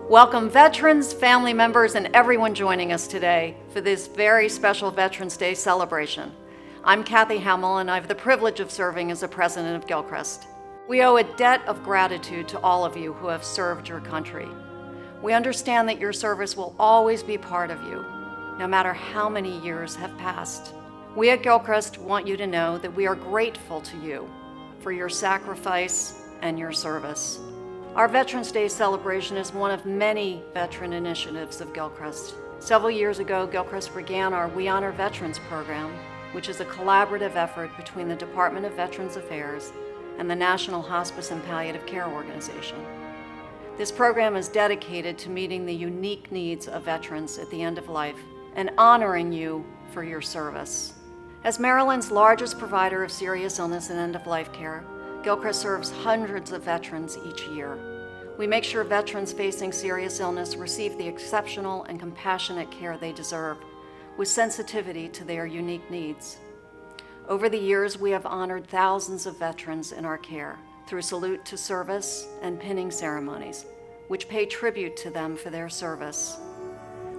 Welcome veterans, family members, and everyone joining us today for this very special Veterans Day celebration. I'm Kathy Hamill, and I have the privilege of serving as the president of Gilchrist. We owe a debt of gratitude to all of you who have served your country. We understand that your service will always be part of you, no matter how many years have passed. We at Gilchrist want you to know that we are grateful to you for your sacrifice and your service. Our Veterans Day celebration is one of many veteran initiatives of Gilchrist. Several years ago, Gilchrist began our We Honor Veterans program, which is a collaborative effort between the Department of Veterans Affairs and the National Hospice and Palliative Care Organization. This program is dedicated to meeting the unique needs of veterans at the end of life and honoring you for your service. As Maryland's largest provider of serious illness and end-of-life care, Gilchrist serves hundreds of veterans each year. We make sure veterans facing serious illness receive the exceptional and compassionate care they deserve, with sensitivity to their unique needs. Over the years, we have honored thousands of veterans in our care through salute to service and pinning ceremonies, which pay tribute to them for their service.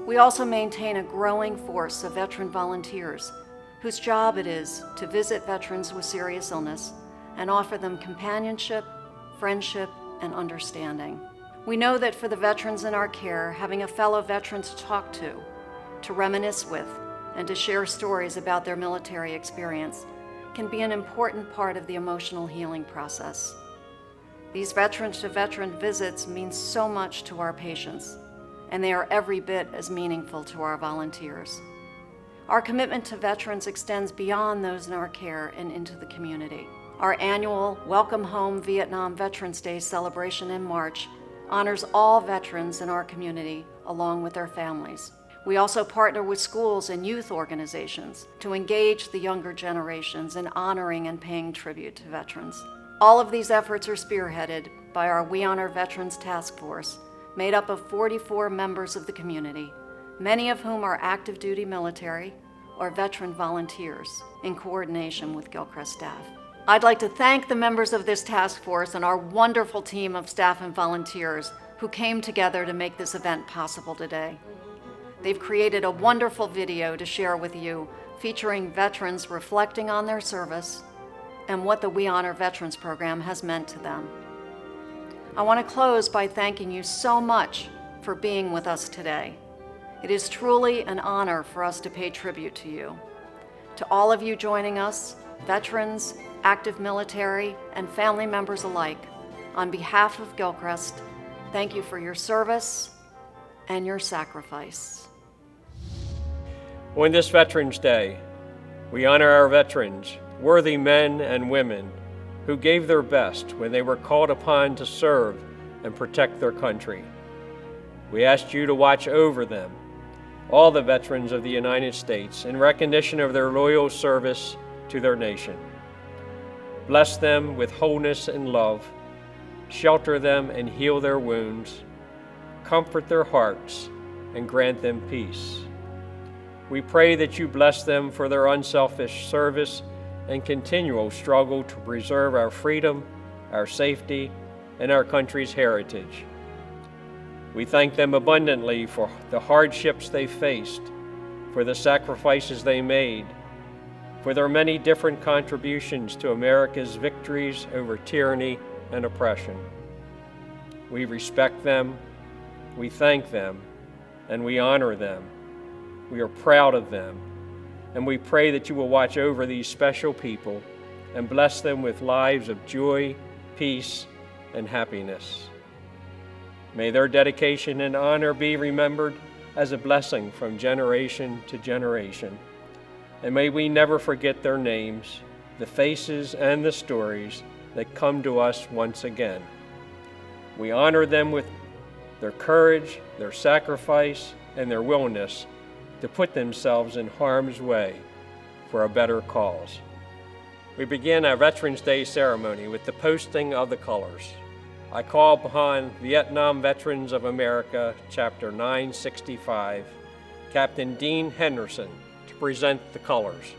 We also maintain a growing force of veteran volunteers whose job it is to visit veterans with serious illness and offer them companionship, friendship, and understanding. We know that for the veterans in our care, having a fellow veteran to talk to reminisce with, and to share stories about their military experience can be an important part of the emotional healing process. These veteran-to-veteran visits mean so much to our patients, and they are every bit as meaningful to our volunteers. Our commitment to veterans extends beyond those in our care and into the community. Our annual Welcome Home Vietnam Veterans Day celebration in March honors all veterans in our community along with their families. We also partner with schools and youth organizations to engage the younger generations in honoring and paying tribute to veterans. All of these efforts are spearheaded by our We Honor Veterans Task Force, made up of 44 members of the community, many of whom are active duty military or veteran volunteers in coordination with Gilchrist staff. I'd like to thank the members of this task force and our wonderful team of staff and volunteers who came together to make this event possible today. They've created a wonderful video to share with you featuring veterans reflecting on their service and what the We Honor Veterans program has meant to them. I want to close by thanking you so much for being with us today. It is truly an honor for us to pay tribute to you. To all of you joining us, veterans, active military, and family members alike, on behalf of Gilchrist, thank you for your service and your sacrifice. On this Veterans Day, we honor our veterans, worthy men and women who gave their best when they were called upon to serve and protect their country. We ask you to watch over them, all the veterans of the United States, in recognition of their loyal service to their nation. Bless them with wholeness and love, shelter them and heal their wounds, comfort their hearts, and grant them peace. We pray that you bless them for their unselfish service and continual struggle to preserve our freedom, our safety, and our country's heritage. We thank them abundantly for the hardships they faced, for the sacrifices they made, for their many different contributions to America's victories over tyranny and oppression. We respect them, we thank them, and we honor them. We are proud of them, and we pray that you will watch over these special people and bless them with lives of joy, peace, and happiness. May their dedication and honor be remembered as a blessing from generation to generation. And may we never forget their names, the faces, and the stories that come to us once again. We honor them with their courage, their sacrifice, and their willingness to put themselves in harm's way for a better cause. We begin our Veterans Day ceremony with the posting of the colors. I call upon Vietnam Veterans of America, Chapter 965, Captain Dean Henderson, to present the colors.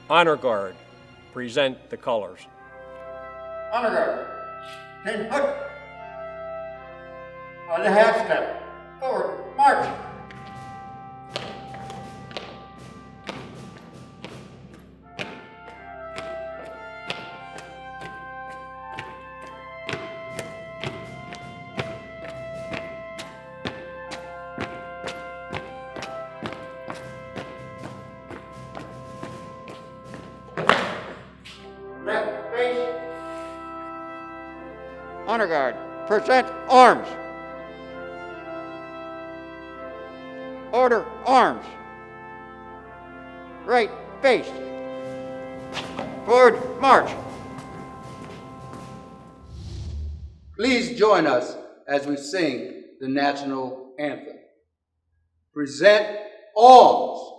Honor Guard, present the colors. Honor Guard, 10 foot. On the half step. Forward, march. Left face. Honor guard, present arms. Order arms. Right face. Forward march. Please join us as we sing the national anthem. Present arms.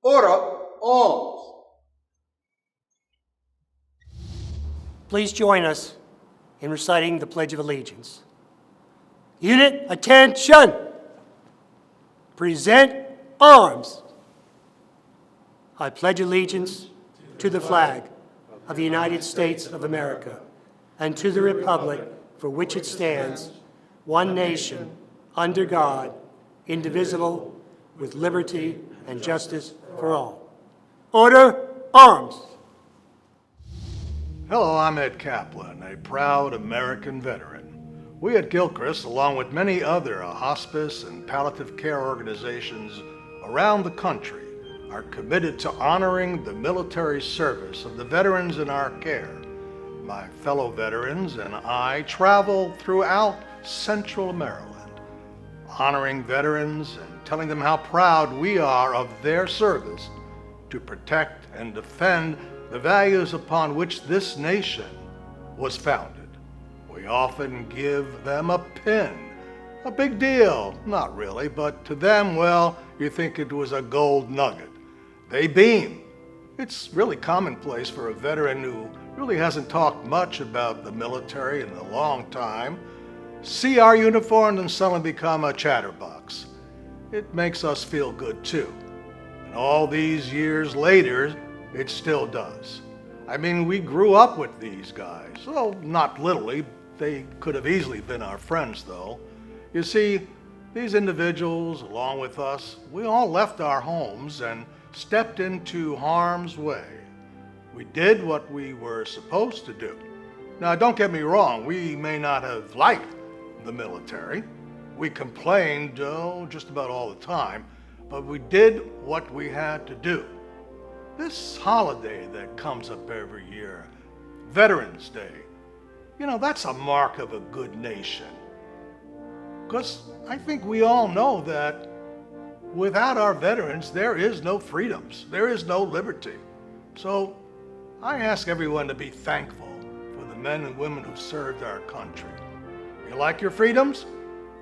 Order arms. Please join us in reciting the Pledge of Allegiance. Unit, attention! Present arms. I pledge allegiance to the flag of the United States of America and to the republic for which it stands, one nation, under God, indivisible, with liberty and justice for all. Order, arms. Hello, I'm Ed Kaplan, a proud American veteran. We at Gilchrist, along with many other hospice and palliative care organizations around the country, are committed to honoring the military service of the veterans in our care. My fellow veterans and I travel throughout Central Maryland, honoring veterans and telling them how proud we are of their service to protect and defend the values upon which this nation was founded. We often give them a pin. A big deal, not really, but to them, well, you think it was a gold nugget. They beam. It's really commonplace for a veteran who really hasn't talked much about the military in a long time. See our uniform and suddenly become a chatterbox. It makes us feel good too. And all these years later, it still does. I mean, we grew up with these guys. Well, not literally. They could have easily been our friends, though. You see, these individuals, along with us, we all left our homes and stepped into harm's way. We did what we were supposed to do. Now, don't get me wrong, we may not have liked the military. We complained, just about all the time, but we did what we had to do. This holiday that comes up every year, Veterans Day, that's a mark of a good nation. Because I think we all know that without our veterans, there is no freedoms, there is no liberty. So I ask everyone to be thankful for the men and women who served our country. You like your freedoms?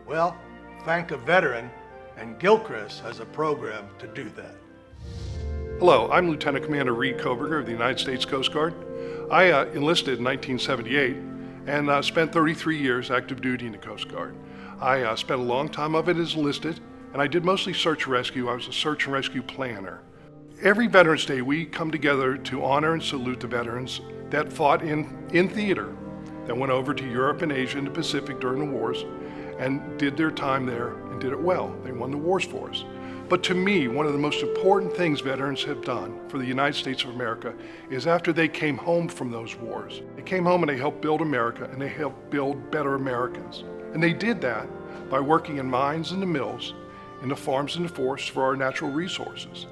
Well, thank a veteran, and Gilchrist has a program to do that. Hello, I'm Lieutenant Commander Reed Koberger of the United States Coast Guard. I enlisted in 1978 and spent 33 years active duty in the Coast Guard. I spent a long time of it as enlisted, and I did mostly search and rescue. I was a search and rescue planner. Every Veterans Day, we come together to honor and salute the veterans that fought in theater, that went over to Europe and Asia and the Pacific during the wars and did their time there and did it well. They won the wars for us. But to me, one of the most important things veterans have done for the United States of America is after they came home from those wars. They came home and they helped build America, and they helped build better Americans. And they did that by working in mines and the mills, in the farms and the forests for our natural resources.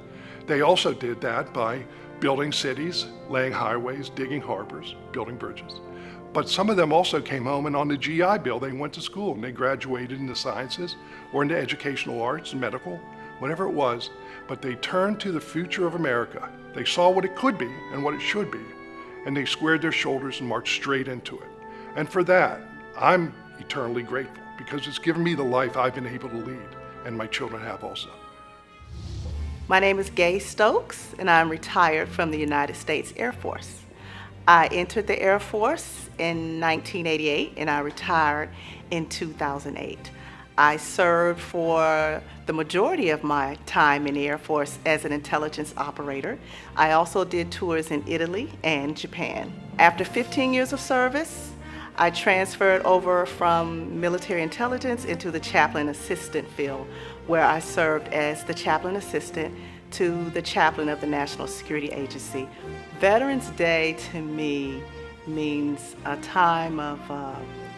They also did that by building cities, laying highways, digging harbors, building bridges. But some of them also came home, and on the GI Bill, they went to school and they graduated in the sciences or into educational arts and medical, whatever it was, but they turned to the future of America. They saw what it could be and what it should be, and they squared their shoulders and marched straight into it. And for that, I'm eternally grateful, because it's given me the life I've been able to lead, and my children have also. My name is Gay Stokes, and I'm retired from the United States Air Force. I entered the Air Force in 1988, and I retired in 2008. I served for the majority of my time in the Air Force as an intelligence operator. I also did tours in Italy and Japan. After 15 years of service, I transferred over from military intelligence into the chaplain assistant field, where I served as the chaplain assistant to the chaplain of the National Security Agency. Veterans Day to me means a time of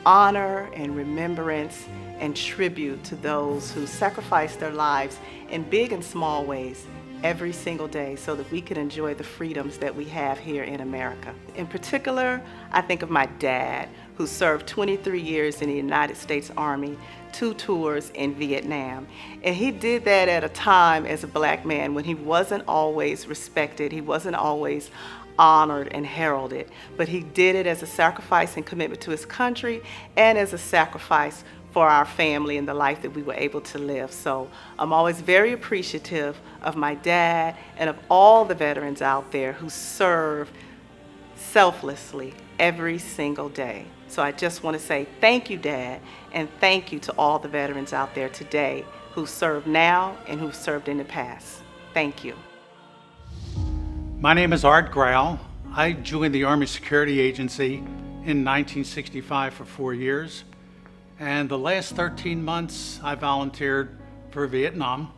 honor and remembrance and tribute to those who sacrifice their lives in big and small ways every single day so that we can enjoy the freedoms that we have here in America. In particular, I think of my dad, who served 23 years in the United States Army, 2 tours in Vietnam. And he did that at a time as a black man when he wasn't always respected, he wasn't always honored and heralded, but he did it as a sacrifice and commitment to his country and as a sacrifice for our family and the life that we were able to live. So I'm always very appreciative of my dad and of all the veterans out there who serve selflessly every single day. So I just want to say thank you, Dad, and thank you to all the veterans out there today who serve now and who've served in the past. Thank you. My name is Art Grau. I joined the Army Security Agency in 1965 for 4 years. And the last 13 months, I volunteered for Vietnam.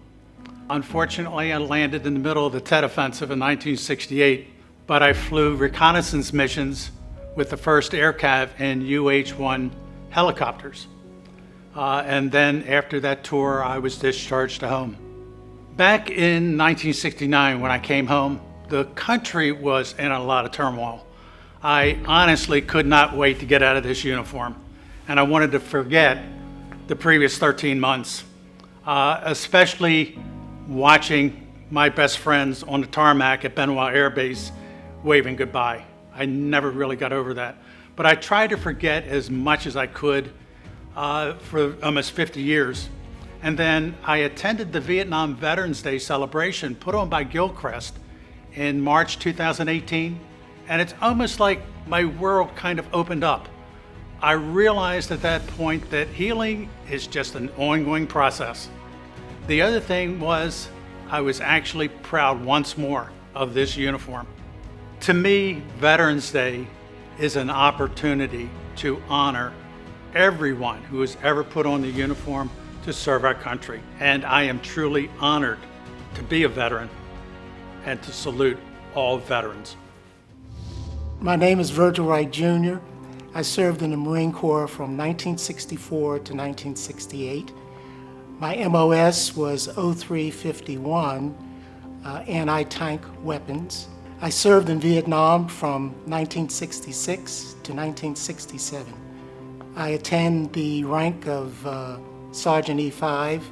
Unfortunately, I landed in the middle of the Tet Offensive in 1968, but I flew reconnaissance missions with the 1st Air Cav and UH-1 helicopters. And then after that tour, I was discharged to home. Back in 1969, when I came home, the country was in a lot of turmoil. I honestly could not wait to get out of this uniform. And I wanted to forget the previous 13 months, especially watching my best friends on the tarmac at Benoit Air Base waving goodbye. I never really got over that. But I tried to forget as much as I could for almost 50 years. And then I attended the Vietnam Veterans Day celebration put on by Gilchrist in March 2018. And it's almost like my world kind of opened up. I realized at that point that healing is just an ongoing process. The other thing was I was actually proud once more of this uniform. To me, Veterans Day is an opportunity to honor everyone who has ever put on the uniform to serve our country. And I am truly honored to be a veteran and to salute all veterans. My name is Virgil Wright Jr. I served in the Marine Corps from 1964 to 1968. My MOS was 0351, anti-tank weapons. I served in Vietnam from 1966 to 1967. I attained the rank of Sergeant E5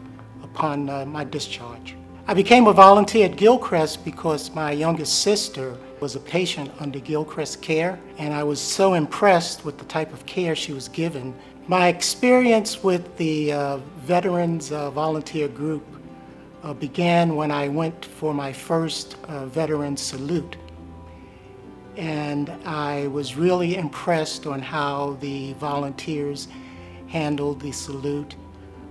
upon my discharge. I became a volunteer at Gilchrist because my youngest sister was a patient under Gilchrist care, and I was so impressed with the type of care she was given. My experience with the Veterans Volunteer Group began when I went for my first veteran salute. And I was really impressed on how the volunteers handled the salute.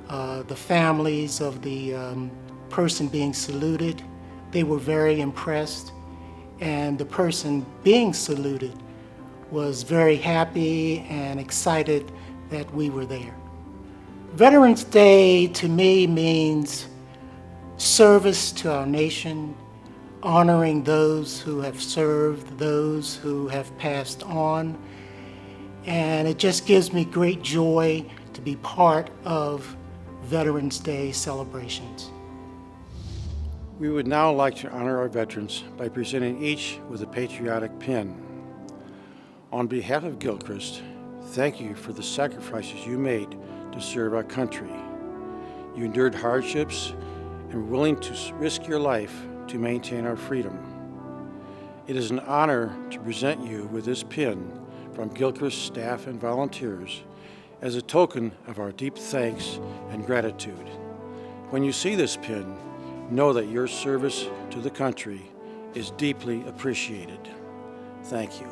The families of the person being saluted, they were very impressed. And the person being saluted was very happy and excited that we were there. Veterans Day to me means service to our nation, honoring those who have served, those who have passed on, and it just gives me great joy to be part of Veterans Day celebrations. We would now like to honor our veterans by presenting each with a patriotic pin. On behalf of Gilchrist, thank you for the sacrifices you made to serve our country. You endured hardships and were willing to risk your life to maintain our freedom. It is an honor to present you with this pin from Gilchrist staff and volunteers as a token of our deep thanks and gratitude. When you see this pin, know that your service to the country is deeply appreciated. Thank you.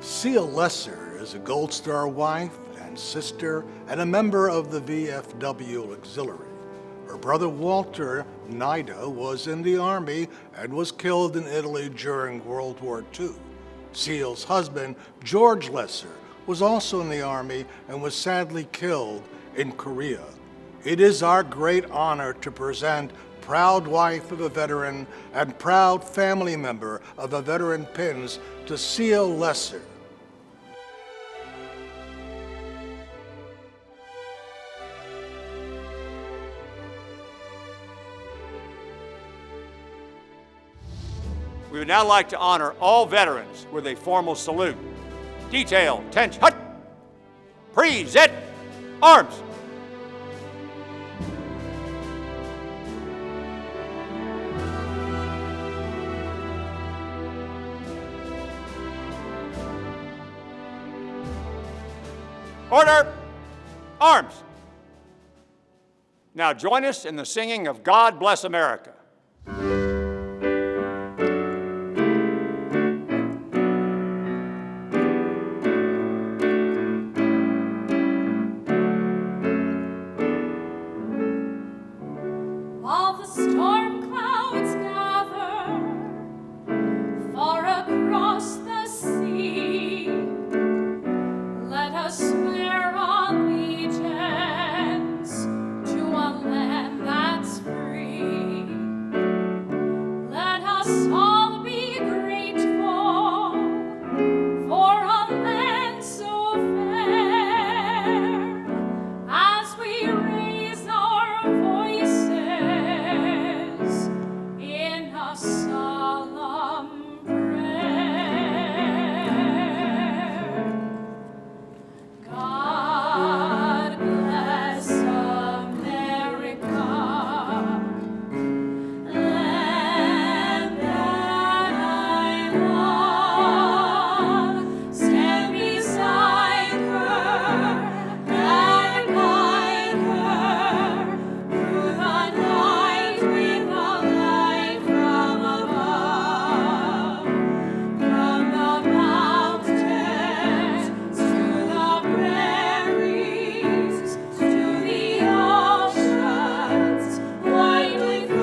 Seal Lesser is a Gold Star wife and sister and a member of the VFW Auxiliary. Her brother Walter Nida was in the Army and was killed in Italy during World War II. Seal's husband, George Lesser, was also in the Army and was sadly killed in Korea. It is our great honor to present proud wife of a veteran and proud family member of a veteran pins to Seal Lesser. We would now like to honor all veterans with a formal salute. Detail, attention, hut! Present arms! Order! Arms! Now join us in the singing of God Bless America. While the storm clouds gather far across the sea, let us swear allegiance to a land that's free. Let us all be grateful for a land so fair as we raise our voices in a solemn prayer. God bless America, land that I love. Stand beside her and guide her through the night with a light from above. From the mountains to the prairies to the oceans white with foam.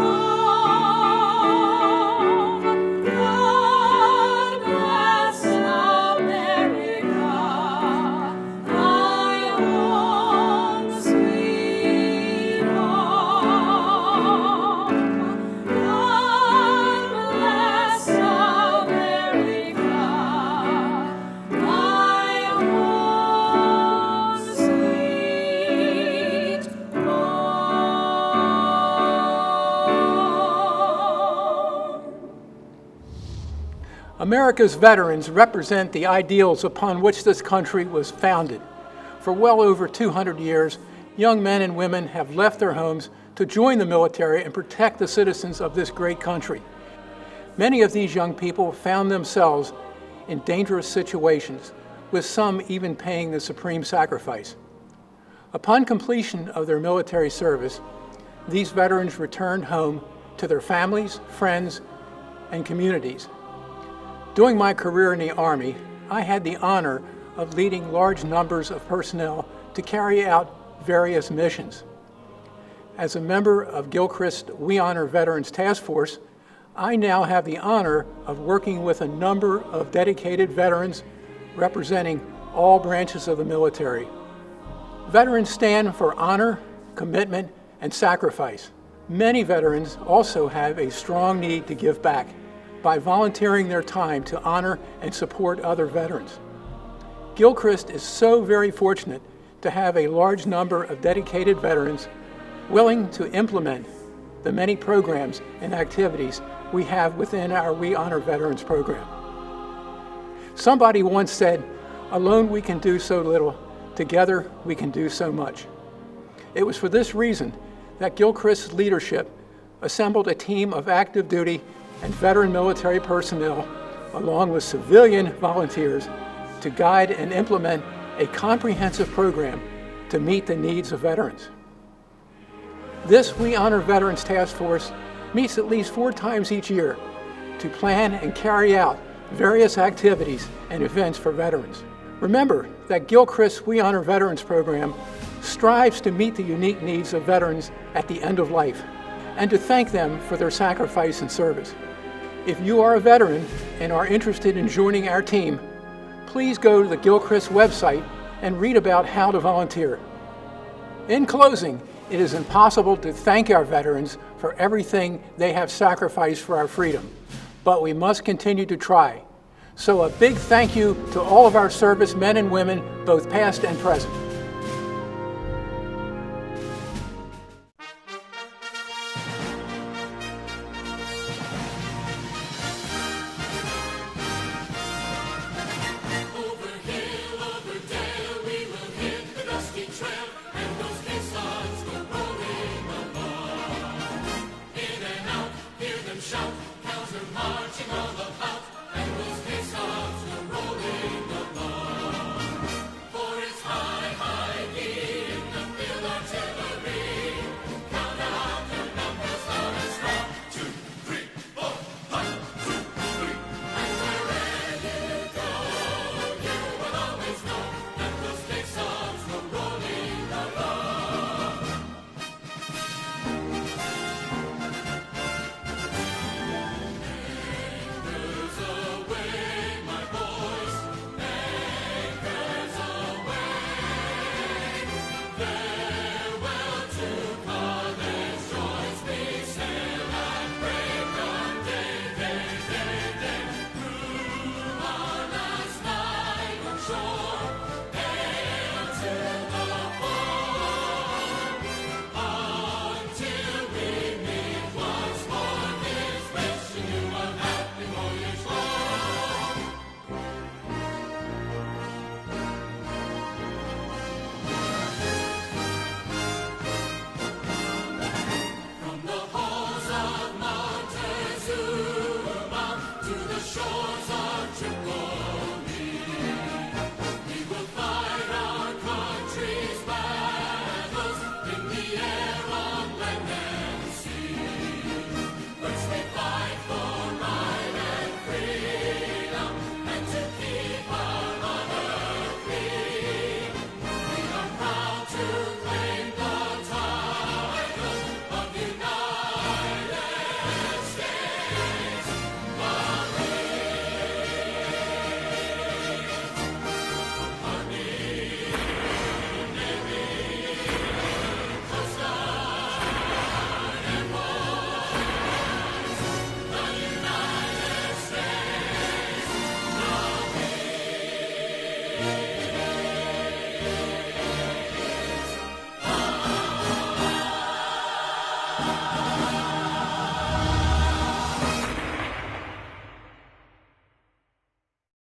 God bless America, my own sweet home. God bless America, my own sweet home. America's veterans represent the ideals upon which this country was founded. For well over 200 years, young men and women have left their homes to join the military and protect the citizens of this great country. Many of these young people found themselves in dangerous situations, with some even paying the supreme sacrifice. Upon completion of their military service, these veterans returned home to their families, friends, and communities. During my career in the Army, I had the honor of leading large numbers of personnel to carry out various missions. As a member of Gilchrist We Honor Veterans Task Force, I now have the honor of working with a number of dedicated veterans representing all branches of the military. Veterans stand for honor, commitment, and sacrifice. Many veterans also have a strong need to give back by volunteering their time to honor and support other veterans. Gilchrist is so very fortunate to have a large number of dedicated veterans willing to implement the many programs and activities we have within our We Honor Veterans program. Somebody once said, "Alone we can do so little, together we can do so much." It was for this reason that Gilchrist's leadership assembled a team of active duty and veteran military personnel, along with civilian volunteers, to guide and implement a comprehensive program to meet the needs of veterans. This We Honor Veterans Task Force meets at least 4 times each year to plan and carry out various activities and events for veterans. Remember that Gilchrist We Honor Veterans program strives to meet the unique needs of veterans at the end of life and to thank them for their sacrifice and service. If you are a veteran and are interested in joining our team, please go to the Gilchrist website and read about how to volunteer. In closing, it is impossible to thank our veterans for everything they have sacrificed for our freedom, but we must continue to try. So a big thank you to all of our service men and women, both past and present.